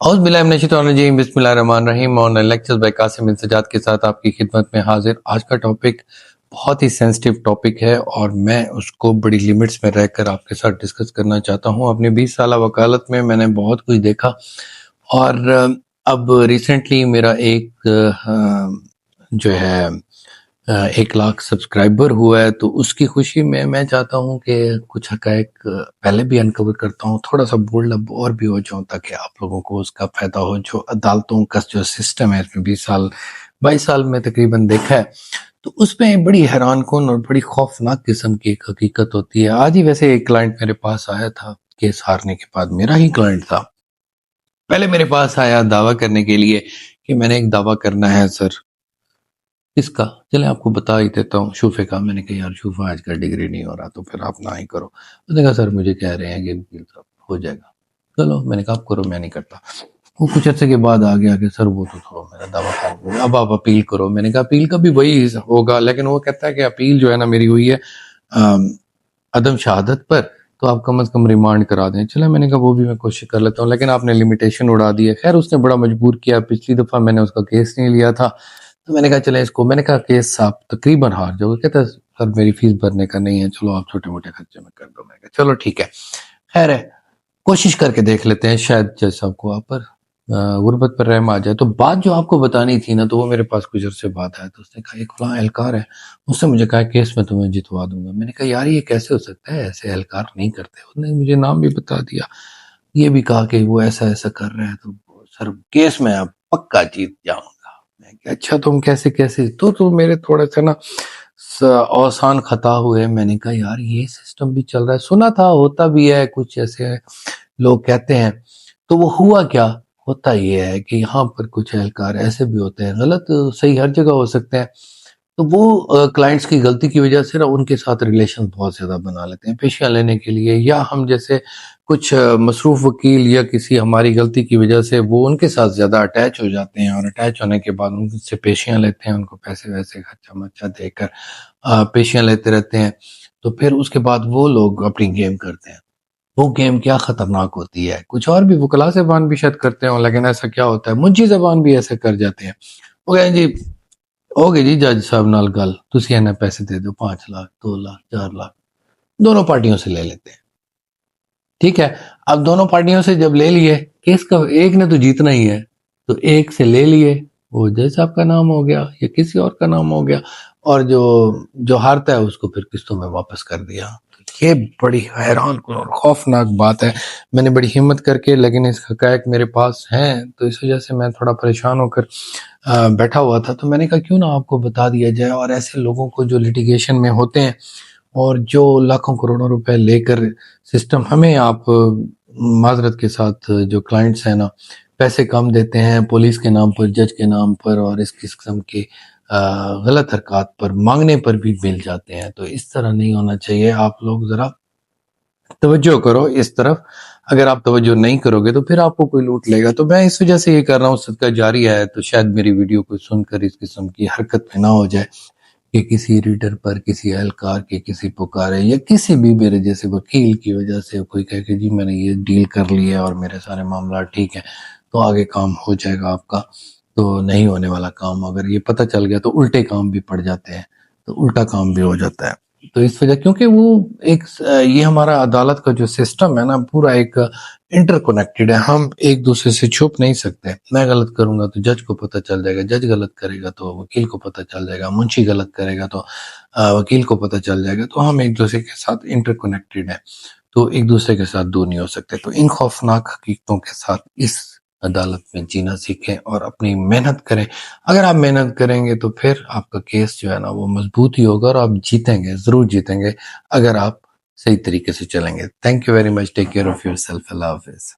اعوذ باللہ من الشیطان الرجیم، بسم اللہ الرحمن الرحیم۔ آن لیکچرز بائی قاسم بن سجاد کے ساتھ آپ کی خدمت میں حاضر۔ آج کا ٹاپک بہت ہی سینسٹیو ٹاپک ہے اور میں اس کو بڑی لیمٹس میں رہ کر آپ کے ساتھ ڈسکس کرنا چاہتا ہوں۔ اپنے 20 سالہ وکالت میں نے بہت کچھ دیکھا اور اب ریسنٹلی میرا ایک جو ہے 1 لاکھ سبسکرائبر ہوا ہے، تو اس کی خوشی میں چاہتا ہوں کہ کچھ حقائق پہلے بھی انکور کرتا ہوں، تھوڑا سا بولڈ اب اور بھی ہو جاؤں تاکہ آپ لوگوں کو اس کا فائدہ ہو۔ جو عدالتوں کا جو سسٹم ہے، اس میں 22 سال میں تقریباً دیکھا ہے، تو اس میں بڑی حیران کن اور بڑی خوفناک قسم کی ایک حقیقت ہوتی ہے۔ آج ہی ویسے ایک کلائنٹ میرے پاس آیا تھا، کیس ہارنے کے بعد، میرا ہی کلائنٹ تھا، پہلے میرے پاس آیا دعویٰ کرنے کے لیے کہ میں نے ایک دعویٰ کرنا ہے سر۔ اس کا چلیں آپ کو بتا ہی دیتا ہوں، شوفے کا۔ میں نے کہا یار شوفہ آج کل ڈگری نہیں ہو رہا تو پھر آپ نہ ہی کرو۔ اس نے کہا سر مجھے کہہ رہے ہیں کہ وکیل صاحب ہو جائے گا، چلو۔ میں نے کہا آپ کرو، میں نہیں کرتا۔ وہ کچھ عرصے کے بعد آ گیا کہ سر وہ تو تھوڑا میرا دعویٰ خارج، اب آپ اپیل کرو۔ میں نے کہا اپیل کا بھی وہی ہوگا، لیکن وہ کہتا ہے کہ اپیل جو ہے نا میری ہوئی ہے عدم شہادت پر، تو آپ کم از کم ریمانڈ کرا دیں۔ چلے، میں نے کہا وہ بھی میں کوشش کر لیتا ہوں، لیکن آپ نے لمیٹیشن اڑا دی ہے۔ خیر اس نے بڑا مجبور کیا، پچھلی دفعہ میں نے اس کا کیس نہیں لیا تھا، تو میں نے کہا چلیں اس کو، میں نے کہا کیس آپ تقریباً ہار جاؤ گے۔ کہتا ہے سر میری فیس بھرنے کا نہیں ہے، چلو آپ چھوٹے موٹے خرچے میں کر دو۔ میں نے کہا چلو ٹھیک ہے، خیر ہے، کوشش کر کے دیکھ لیتے ہیں، شاید جج صاحب کو آپ پر غربت پر رحم آ جائے۔ تو بات جو آپ کو بتانی تھی نا، تو وہ میرے پاس کچھ عرصے بعد آیا، تو اس نے کہا ایک فلاں اہلکار ہے، اس نے مجھے کہا کیس میں تمہیں جتوا دوں گا۔ میں نے کہا یار یہ کیسے ہو سکتا ہے، ایسے اہلکار نہیں کرتے۔ اس نے مجھے نام بھی بتا دیا، یہ بھی کہا کہ وہ ایسا ایسا کر رہے ہیں، تو سر کیس میں اب پکا جیت جاؤں گا۔ میں کہا اچھا تم کیسے تو میرے تھوڑا سا نا اوسان خطا ہوئے۔ میں نے کہا یار یہ سسٹم بھی چل رہا ہے، سنا تھا ہوتا بھی ہے، کچھ ایسے لوگ کہتے ہیں۔ تو وہ ہوا کیا ہوتا یہ ہے کہ یہاں پر کچھ اہلکار ایسے بھی ہوتے ہیں، غلط صحیح ہر جگہ ہو سکتے ہیں، تو وہ کلائنٹس کی غلطی کی وجہ سے نا ان کے ساتھ ریلیشن بہت زیادہ بنا لیتے ہیں پیشیاں لینے کے لیے، یا ہم جیسے کچھ مصروف وکیل یا کسی ہماری غلطی کی وجہ سے وہ ان کے ساتھ زیادہ اٹیچ ہو جاتے ہیں، اور اٹیچ ہونے کے بعد ان سے پیشیاں لیتے ہیں، ان کو پیسے ویسے خرچہ مرچہ دے کر پیشیاں لیتے رہتے ہیں، تو پھر اس کے بعد وہ لوگ اپنی گیم کرتے ہیں۔ وہ گیم کیا خطرناک ہوتی ہے، کچھ اور بھی وکلا زبان بھی شاید کرتے ہوں، لیکن ایسا کیا ہوتا ہے منجی زبان بھی ایسے کر جاتے ہیں۔ وہ کہیں جی ہو گئی جی جج صاحب نال گل، تسی انہیں پیسے دے دو، 5 لاکھ 2 لاکھ 4 لاکھ، دونوں پارٹیوں سے لے لیتے ہیں، ٹھیک ہے۔ اب دونوں پارٹیوں سے جب لے لیے، کیس کا ایک نے تو جیتنا ہی ہے، تو ایک سے لے لیے، وہ جج صاحب کا نام ہو گیا یا کسی اور کا نام ہو گیا، اور جو ہارتا ہے اس کو پھر قسطوں میں واپس کر دیا۔ یہ بڑی حیران کن اور خوفناک بات ہے۔ میں نے بڑی ہمت کر کے، لیکن اس حقائق میرے پاس ہیں، تو اس وجہ سے میں تھوڑا پریشان ہو کر بیٹھا ہوا تھا، تو میں نے کہا کیوں نہ آپ کو بتا دیا جائے، اور ایسے لوگوں کو جو لیٹیگیشن میں ہوتے ہیں اور جو لاکھوں کروڑوں روپے لے کر سسٹم ہمیں، آپ معذرت کے ساتھ جو کلائنٹس ہیں نا، پیسے کم دیتے ہیں پولیس کے نام پر، جج کے نام پر، اور اس قسم کے غلط حرکات پر مانگنے پر بھی مل جاتے ہیں، تو اس طرح نہیں ہونا چاہیے۔ آپ لوگ ذرا توجہ کرو اس طرف، اگر آپ توجہ نہیں کرو گے تو پھر آپ کو کوئی لوٹ لے گا۔ تو میں اس وجہ سے یہ کر رہا ہوں، صدقہ جاری ہے، تو شاید میری ویڈیو کو سن کر اس قسم کی حرکت میں نہ ہو جائے کہ کسی ریڈر پر، کسی اہلکار کے کسی پکارے، یا کسی بھی میرے جیسے وکیل کی وجہ سے کوئی کہے کہ جی میں نے یہ ڈیل کر لی ہے اور میرے سارے معاملات ٹھیک ہیں، تو آگے کام ہو جائے گا آپ کا۔ تو نہیں ہونے والا کام اگر یہ پتہ چل گیا تو الٹے کام بھی پڑ جاتے ہیں، تو الٹا کام بھی ہو جاتا ہے۔ تو اس وجہ، کیونکہ وہ ایک یہ ہمارا عدالت کا جو سسٹم ہے نا، پورا ایک انٹر کنیکٹڈ ہے، ہم ایک دوسرے سے چھپ نہیں سکتے۔ میں غلط کروں گا تو جج کو پتہ چل جائے گا، جج غلط کرے گا تو وکیل کو پتہ چل جائے گا، منشی غلط کرے گا تو وکیل کو پتہ چل جائے گا، تو ہم ایک دوسرے کے ساتھ انٹر کنیکٹڈ ہیں، تو ایک دوسرے کے ساتھ دور نہیں ہو سکتے۔ تو ان خوفناک حقیقتوں کے ساتھ اس عدالت میں جینا سیکھیں اور اپنی محنت کریں۔ اگر آپ محنت کریں گے تو پھر آپ کا کیس جو ہے نا وہ مضبوط ہی ہوگا، اور آپ جیتیں گے، ضرور جیتیں گے اگر آپ صحیح طریقے سے چلیں گے۔ Thank you very much, take care of yourself, اللہ حافظ۔